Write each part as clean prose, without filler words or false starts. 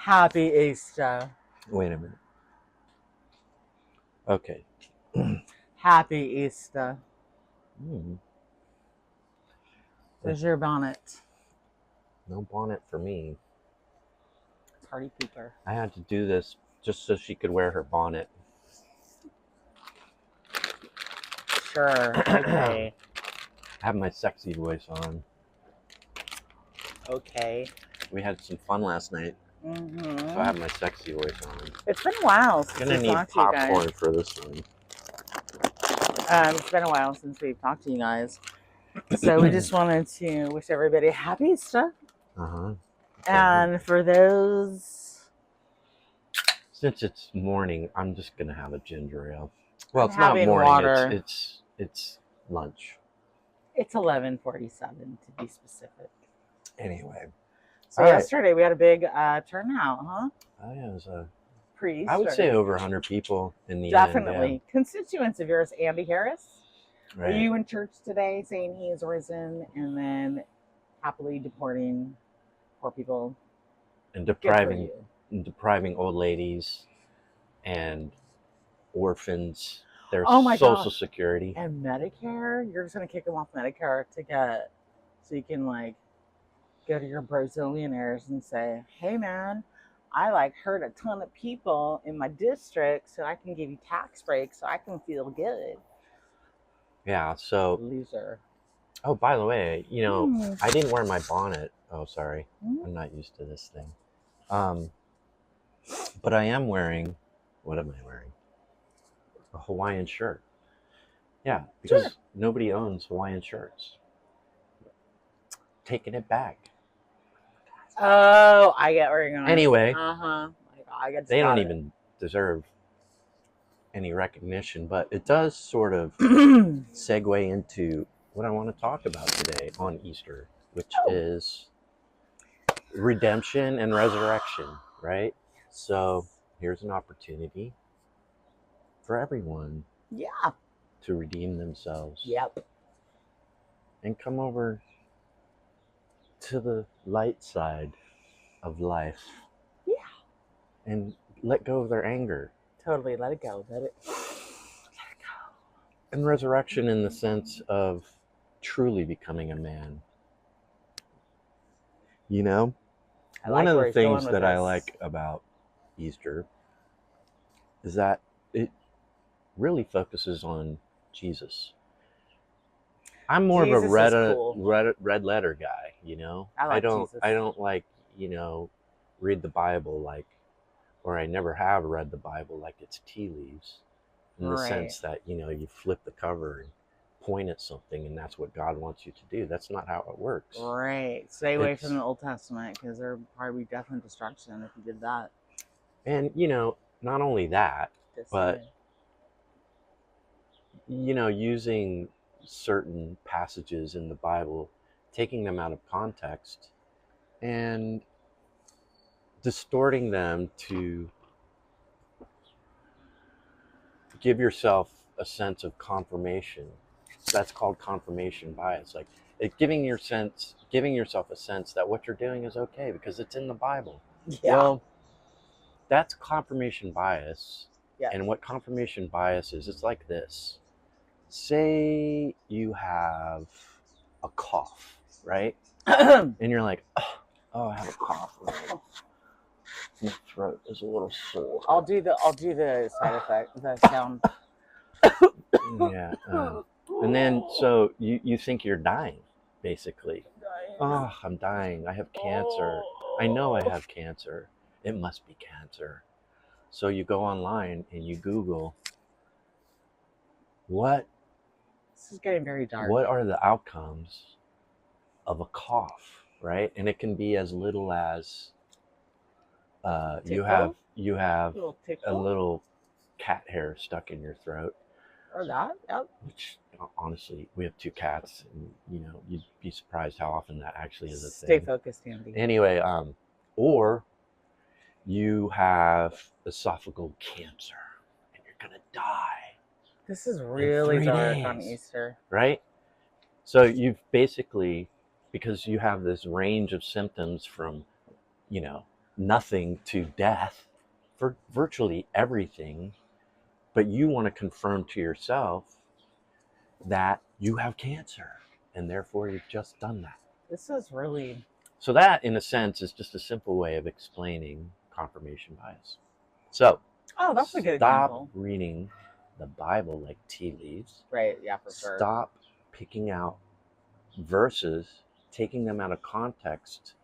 Happy Easter. Wait a minute. Okay. Happy Easter. Mm, There's your bonnet. no bonnet for me. Party pooper. I had to do this just so she could wear her bonnet. Sure. Okay. I have my sexy voice on. Okay. We had some fun last night, so I have my sexy voice on. It's been a while I'm since gonna we've need talked to you guys. popcorn for this one. It's been a while since we've talked to you guys. So we just wanted to wish everybody a happy Easter. Uh-huh. And for those... Since it's morning, I'm just gonna have a ginger ale. Well, I'm it's not having morning, water. it's lunch. It's 11:47 to be specific. Anyway. So yesterday we had a big turnout, huh? Oh yeah, it was Pre-Easter. I would say over 100 people in the Definitely. end. Yeah. Constituents of yours, Andy Harris. Right. Were you in church today saying he is risen and then happily deporting poor people? And depriving old ladies and orphans their social security. And Medicare? You're just going to kick them off Medicare so you can go to your Brazilianaires and say, hey man, I hurt a ton of people in my district so I can give you tax breaks so I can feel good. Yeah, so loser. Oh, by the way, I didn't wear my bonnet. Oh, sorry. I'm not used to this thing. But I am wearing, what am I wearing? A Hawaiian shirt. Yeah, because nobody owns Hawaiian shirts. Taking it back. Oh, I get where you're going. Anyway, they don't even deserve any recognition, but it does sort of segue into what I want to talk about today on Easter, which is redemption and resurrection, right? So here's an opportunity for everyone to redeem themselves. Yep. And come over to the light side of life. Yeah. And let go of their anger. Totally, let it go. Let it go. And resurrection in the sense of truly becoming a man. One of the things that I like about Easter is that it really focuses on Jesus. I'm more of a red letter guy, I don't like, read the Bible or I never have read the Bible like it's tea leaves, in the sense that, you flip the cover and point at something and that's what God wants you to do. That's not how it works. Right. Stay away from the Old Testament because there would probably be death and destruction if you did that. And, not only that, but, using certain passages in the Bible, taking them out of context and distorting them to give yourself a sense of confirmation. That's called confirmation bias. Giving yourself a sense that what you're doing is okay because it's in the Bible. Yeah. Well, that's confirmation bias. Yeah. And what confirmation bias is, it's like this. Say you have a cough, right? And you're like, oh, I have a cough. My throat is a little sore. I'll do the side effect, the sound. Yeah. And then, so you think you're dying, basically. Oh, I'm dying. I have cancer. I know I have cancer. It must be cancer. So you go online and you Google, This is getting very dark. What are the outcomes of a cough, right? And it can be as little as you have a little cat hair stuck in your throat. Or that, yep. Which, honestly, we have 2 cats, and you'd be surprised how often that actually is a thing. Stay focused, Andy. Anyway, or you have esophageal cancer, and you're gonna die. This is really dark on Easter, right? So you've basically, because you have this range of symptoms from, nothing to death for virtually everything, but you want to confirm to yourself that you have cancer, and therefore you've just done that. This is really... So that, in a sense, is just a simple way of explaining confirmation bias. So, oh, that's a good example. Stop reading the Bible like tea leaves. Right, yeah, for sure. Stop picking out verses, taking them out of context,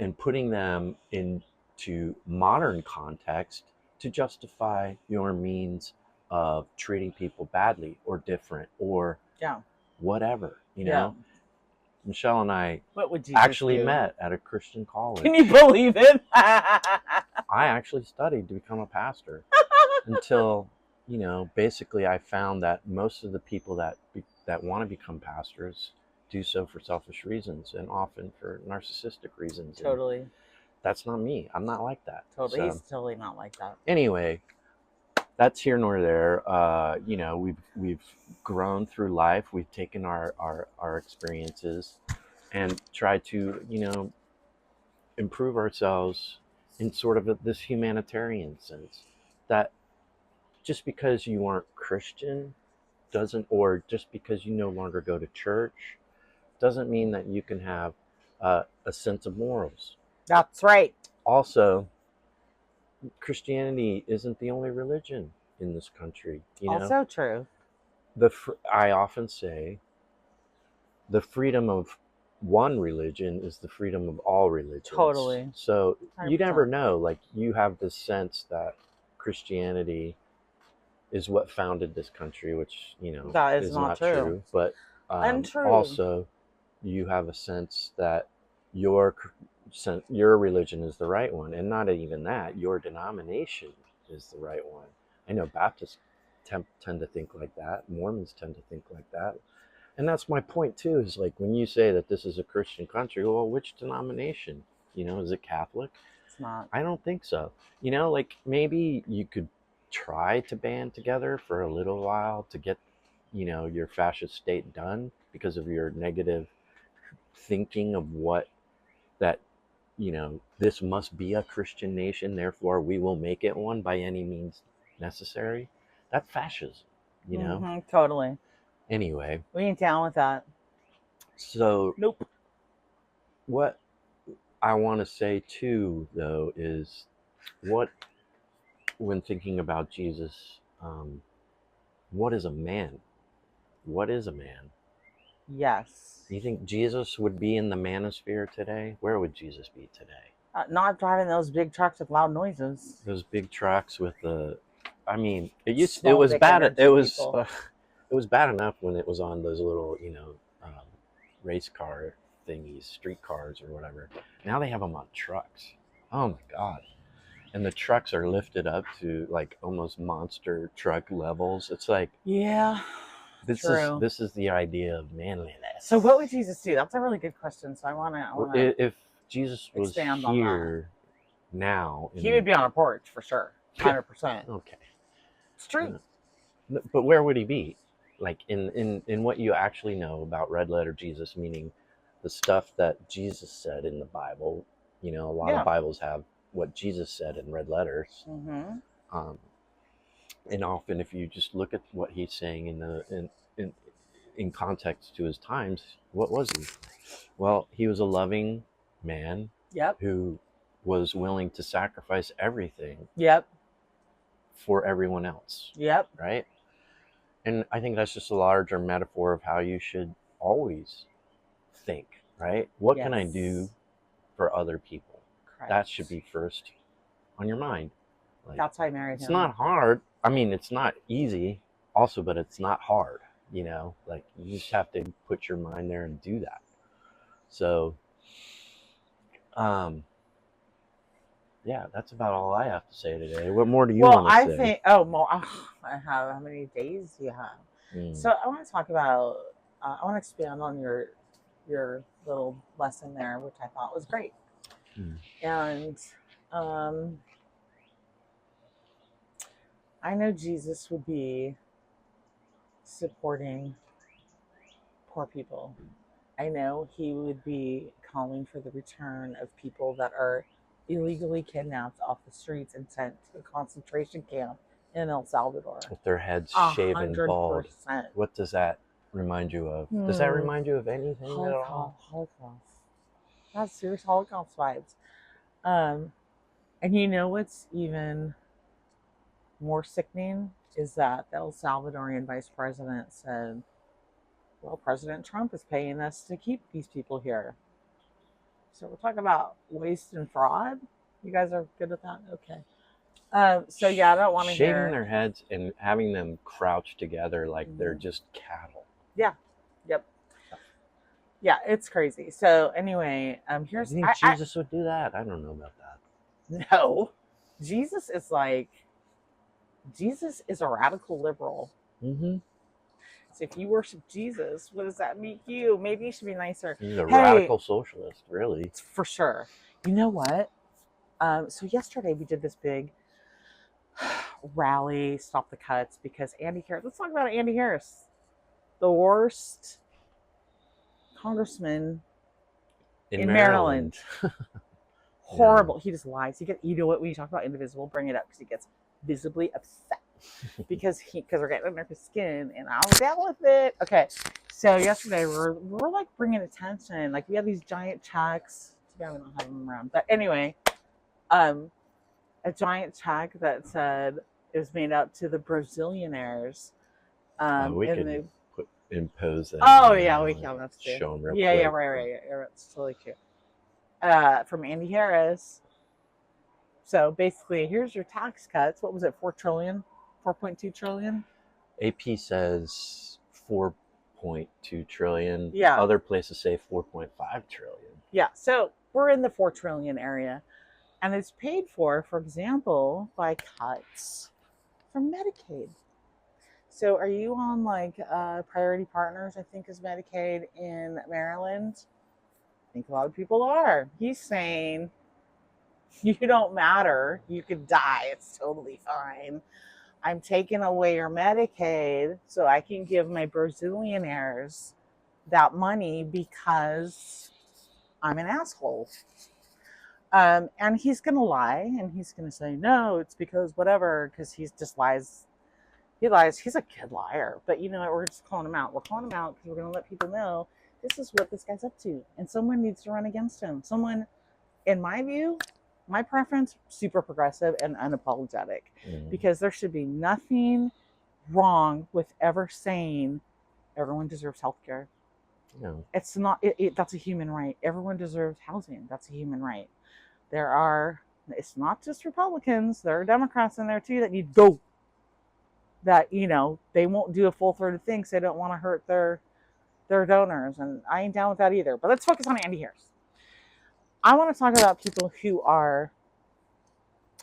and putting them into modern context to justify your means of treating people badly or different or whatever, you know. Michelle and I actually met at a Christian college. Can you believe it? I actually studied to become a pastor until, you know, basically I found that most of the people that want to become pastors do so for selfish reasons and often for narcissistic reasons. Totally. And that's not me. I'm not like that. Totally. So, he's totally not like that. Anyway, that's here nor there. You know, we've grown through life. We've taken our experiences and tried to, you know, improve ourselves in sort of this humanitarian sense. That just because you aren't Christian doesn't, or just because you no longer go to church, doesn't mean that you can have a sense of morals. That's right. Also, Christianity isn't the only religion in this country. You know? Also true. I often say the freedom of one religion is the freedom of all religions. Totally. So 100%. You never know. Like, you have this sense that Christianity is what founded this country, which, you know, that is not true. But also, you have a sense that your religion is the right one, and not even that, your denomination is the right one. I know Baptists tend to think like that. Mormons tend to think like that. And that's my point too, is like, when you say that this is a Christian country, well, which denomination? You know, is it Catholic? It's not. I don't think so. You know, like, maybe you could try to band together for a little while to get, you know, your fascist state done because of your negative thinking of what that, you know, this must be a Christian nation, therefore we will make it one by any means necessary. That's fascism, you know? Mm-hmm, totally. Anyway. We ain't down with that. So, nope. What I want to say too, though, is when thinking about Jesus, what is a man? What is a man? Yes. Do you think Jesus would be in the manosphere today? Where would Jesus be today? Not driving those big trucks with loud noises. Those big trucks with the, I mean, it was bad. It was bad enough when it was on those little, you know, race car thingies, street cars or whatever. Now they have them on trucks. Oh my God. And the trucks are lifted up to like almost monster truck levels. It's like, yeah, this is the idea of manliness. So what would Jesus do? That's a really good question. So I want to if Jesus was here now, he would be on a porch for sure, 100%. Okay, it's true. But where would he be? Like in what you actually know about red letter Jesus, meaning the stuff that Jesus said in the Bible. You know, a lot of Bibles have what Jesus said in red letters. Mm-hmm. And often, if you just look at what he's saying in context to his times, what was he? Well, he was a loving man. Yep. Who was willing to sacrifice everything. Yep. For everyone else. Yep. Right? And I think that's just a larger metaphor of how you should always think, right? What can I do for other people? Correct. That should be first on your mind. Like, that's why I married him. It's not hard. I mean, it's not easy also, but it's not hard, you know? Like, you just have to put your mind there and do that. So, yeah, that's about all I have to say today. What more do you want to say? Well, I think, I have, how many days do you have? So I want to talk about, I want to expand on your little lesson there, which I thought was great. And I know Jesus would be supporting poor people I know he would be calling for the return of people that are illegally kidnapped off the streets and sent to a concentration camp in El Salvador. With their heads shaven bald. 100%. What does that remind you of? Does that remind you of anything at all? Holocaust. That's serious Holocaust vibes. And you know what's even more sickening is that the El Salvadorian vice president said, well, President Trump is paying us to keep these people here. So we're talking about waste and fraud. You guys are good with that? Okay. So yeah, I don't want to hear shaving their heads and having them crouch together like they're just cattle. Yeah. Yep. Yeah, it's crazy. So anyway, here's. You think Jesus would do that? I don't know about that. No, Jesus is a radical liberal. Mm-hmm. So if you worship Jesus, what does that make you? Maybe you should be nicer. He's a radical socialist, really. For sure. You know what? So yesterday we did this big rally, Stop the Cuts, because Andy Harris. Let's talk about Andy Harris, the worst congressman in Maryland. Horrible. Yeah. He just lies. You know what? When you talk about indivisible, bring it up because he gets visibly upset because we're getting under his skin, and I'm down with it. Okay, so yesterday we're like bringing attention. Like we have these giant checks. Too bad we don't have them around. But anyway, a giant check that said it was made out to the Brazilianaires. We could impose that. Oh yeah, we can. That's true. Show them real quick. Yeah, right. That's totally cute. From Andy Harris. So basically, here's your tax cuts. What was it? 4 trillion, 4.2 trillion. AP says 4.2 trillion. Yeah. Other places say 4.5 trillion. Yeah. So we're in the 4 trillion area, and it's paid for example, by cuts from Medicaid. So are you on like Priority Partners? I think is Medicaid in Maryland. I think a lot of people are. He's saying you don't matter. You could die. It's totally fine. I'm taking away your Medicaid so I can give my Brazilianaires that money because I'm an asshole. And he's going to lie and he's going to say, no, it's because whatever, because he just lies. He lies. He's a good liar. But you know what? We're just calling him out. We're calling him out because we're going to let people know this is what this guy's up to. And someone needs to run against him. Someone, in my view, my preference, super progressive and unapologetic. Because there should be nothing wrong with ever saying everyone deserves health care. No. It's not, that's a human right. Everyone deserves housing. That's a human right. It's not just Republicans. There are Democrats in there too that need to go. That, they won't do a full-throated thing because they don't want to hurt their donors. And I ain't down with that either. But let's focus on Andy Harris. I want to talk about people who are,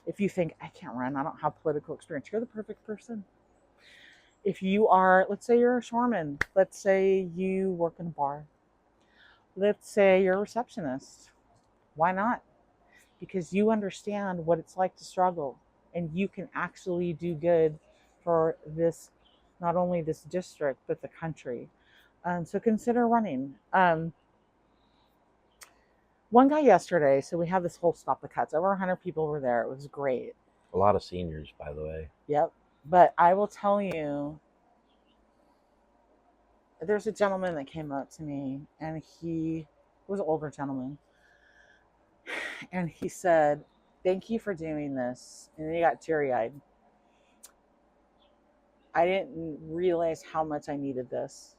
if you think, I can't run, I don't have political experience, you're the perfect person. If you are, let's say you're a shoreman. Let's say you work in a bar. Let's say you're a receptionist. Why not? Because you understand what it's like to struggle. And you can actually do good for this, not only this district, but the country. So consider running. One guy yesterday, so we had this whole Stop the Cuts. Over 100 people were there. It was great. A lot of seniors, by the way. Yep. But I will tell you, there's a gentleman that came up to me, and he was an older gentleman. And he said, thank you for doing this. And then he got teary-eyed. I didn't realize how much I needed this.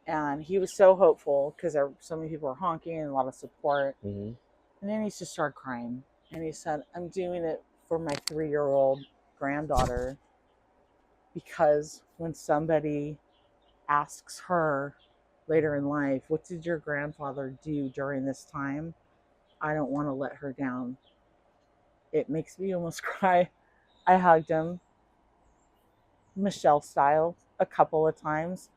And he was so hopeful because so many people were honking and a lot of support. Mm-hmm. And then he just started crying. And he said, I'm doing it for my 3-year-old granddaughter because when somebody asks her later in life, what did your grandfather do during this time? I don't want to let her down. It makes me almost cry. I hugged him, Michelle style, a couple of times.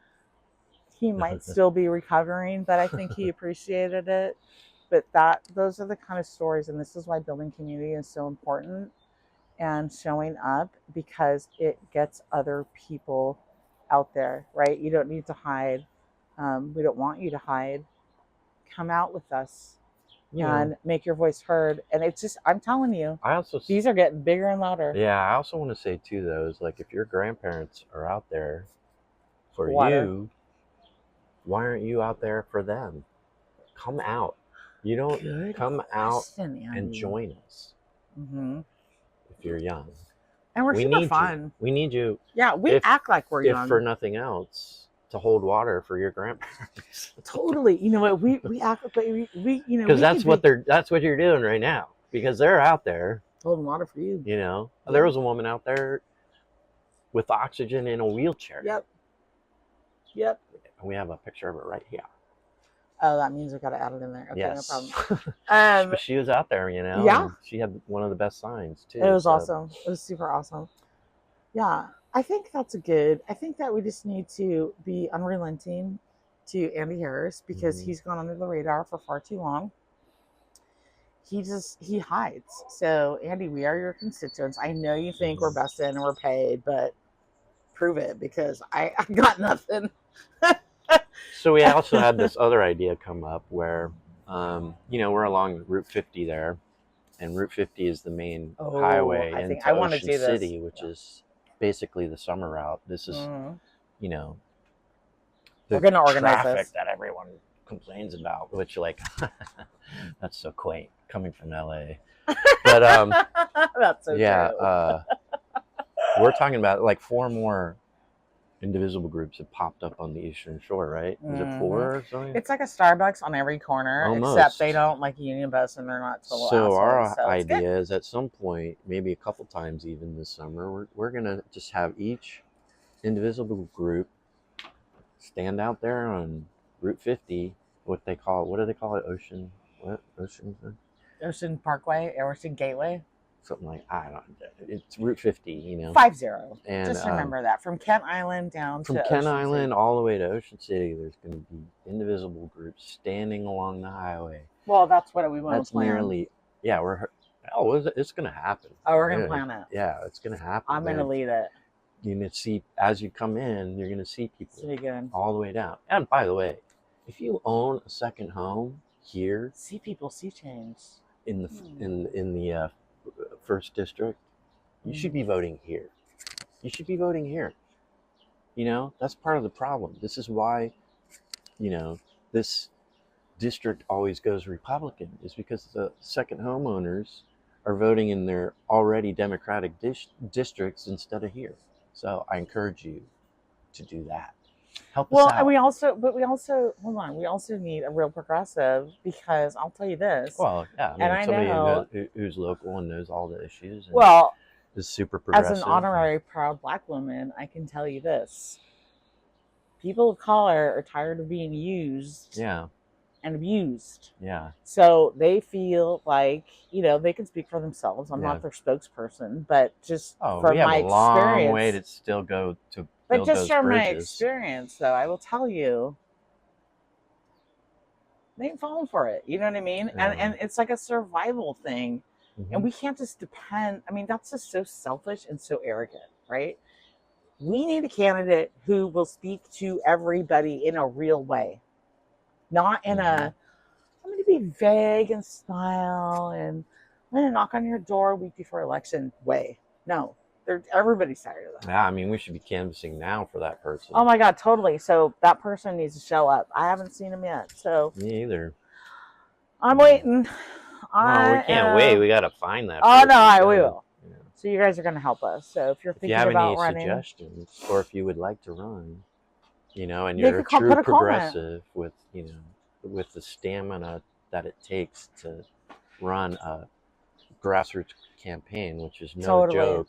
He might still be recovering, but I think he appreciated it. But those are the kind of stories, and this is why building community is so important and showing up, because it gets other people out there, right? You don't need to hide. We don't want you to hide. Come out with us Yeah. and make your voice heard. And it's just, I'm telling you, these are getting bigger and louder. Yeah, I also want to say too, though, is like if your grandparents are out there for you, why aren't you out there for them? Come out. You don't come out and join us if you're young. And we're super fun. We need you. Yeah, we act like we're young. If for nothing else, to hold water for your grandparents. Totally. You know what? We act like we you know, because that's what you're doing right now. Because they're out there holding water for you. You know, there was a woman out there with oxygen in a wheelchair. Yep. And we have a picture of it right here. Oh, that means we got to add it in there. Okay, yes. No problem. But she was out there, you know. Yeah. She had one of the best signs too. It was awesome. It was super awesome. Yeah, I think that's I think that we just need to be unrelenting to Andy Harris because he's gone under the radar for far too long. He hides. So Andy, we are your constituents. I know you think we're best in and we're paid, but prove it because I got nothing. So we also had this other idea come up where, you know, we're along Route 50 there, and Route 50 is the main highway into Ocean City, which is basically the summer route. This is, you know, the we're gonna organize traffic that everyone complains about, which like that's so quaint coming from LA. But that's so yeah, true. We're talking about like 4 more indivisible groups have popped up on the Eastern Shore, right? Is it 4 or something? It's like a Starbucks on every corner, almost. Except they don't like Union Bus and they're not total so assholes. Our idea is at some point, maybe a couple times even this summer, we're gonna just have each indivisible group stand out there on Route 50. What do they call it? Ocean Parkway, Ocean Gateway. Something like, I don't know. It's Route 50, you know. 50. And just remember that. From Kent Island down to Kent Island all the way to Ocean City, there's going to be indivisible groups standing along the highway. Well, that's what we want to plan. It's going to happen. Oh, we're going to plan it. Yeah, it's going to happen. I'm going to lead it. You're going to see, as you come in, you're going to see people good. all the way down. And by the way, if you own a second home here, see people, see change. In the first district, you should be voting here. You should be voting here. You know, that's part of the problem. This is why, you know, this district always goes Republican, is because the second homeowners are voting in their already Democratic districts instead of here. So I encourage you to do that. Help us out. And we also need a real progressive, because I'll tell you this. Well, yeah, I mean, and somebody who's local and knows all the issues. And is super progressive. As an honorary proud Black woman, I can tell you this: people of color are tired of being used. Yeah. And abused. Yeah. So they feel like, you know, they can speak for themselves. I'm not their spokesperson, but just from my experience. We have a long way to still go to. But just from my experience, though, I will tell you, they ain't falling for it. You know what I mean? Yeah. And it's like a survival thing. And we can't just depend. I mean, that's just so selfish and so arrogant, right? We need a candidate who will speak to everybody in a real way. Not in I'm going to be vague and smile and I'm going to knock on your door a week before election way. No. Everybody's tired of that. Yeah, I mean, we should be canvassing now for that person. Oh my God, totally. So that person needs to show up. I haven't seen him yet. So me either. I'm waiting. No, we can't wait. We got to find that. Oh no, we will. Yeah. So you guys are going to help us. So if you're thinking about running, if you have any suggestions, or if you would like to run, you know, and you're a true progressive with, you know, with the stamina that it takes to run a grassroots campaign, which is no joke.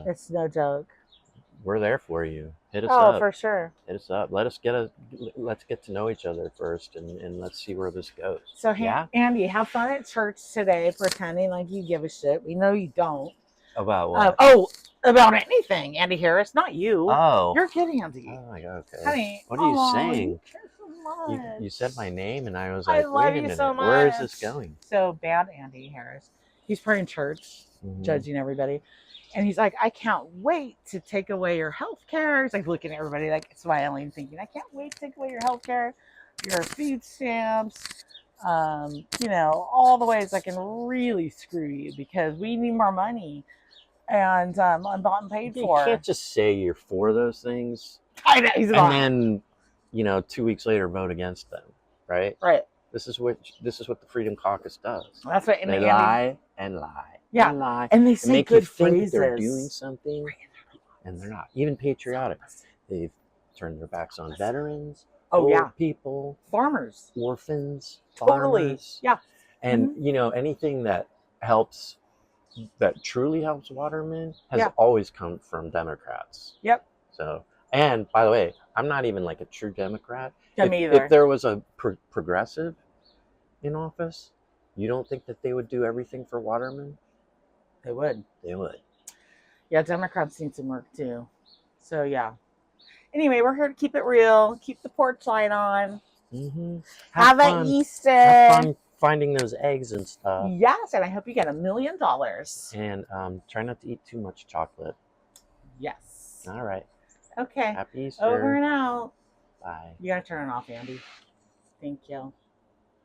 It's no joke. We're there for you. Hit us up. Oh, for sure. Hit us up. Let's get to know each other first, and let's see where this goes. So, Andy, have fun at church today, pretending like you give a shit. We know you don't. About what? About anything, Andy Harris, not you. Oh, you're good, Andy. Oh my God. Okay. Honey, what are you saying? You said my name, and I was like, wait a minute. Where is this going? So bad, Andy Harris. He's praying church, judging everybody. And he's like, I can't wait to take away your health care. He's like looking at everybody, like smiling, thinking, I can't wait to take away your health care, your food stamps, all the ways I can really screw you because we need more money. And I'm not paid for. You can't just say you're for those things. I know, he's not. And then, 2 weeks later, vote against them, right? Right. This is what the Freedom Caucus does. That's right. They lie and lie. Yeah. And lie. And they say make good you think phrases. they're doing something, and they're not. Even patriotic. They've turned their backs on veterans, old people, farmers, orphans, totally. farmers. Yeah. And, anything that truly helps watermen has always come from Democrats. Yep. So, and by the way, I'm not even like a true Democrat. Me either. If there was a progressive in office, you don't think that they would do everything for watermen? They would. They would. Yeah, Democrats need some work too. So yeah. Anyway, we're here to keep it real. Keep the porch light on. Mm-hmm. Have an Easter. Have fun finding those eggs and stuff. Yes, and I hope you get $1 million. And try not to eat too much chocolate. Yes. All right. Okay. Happy Easter. Over and out. Bye. You gotta turn it off, Andy. Thank you.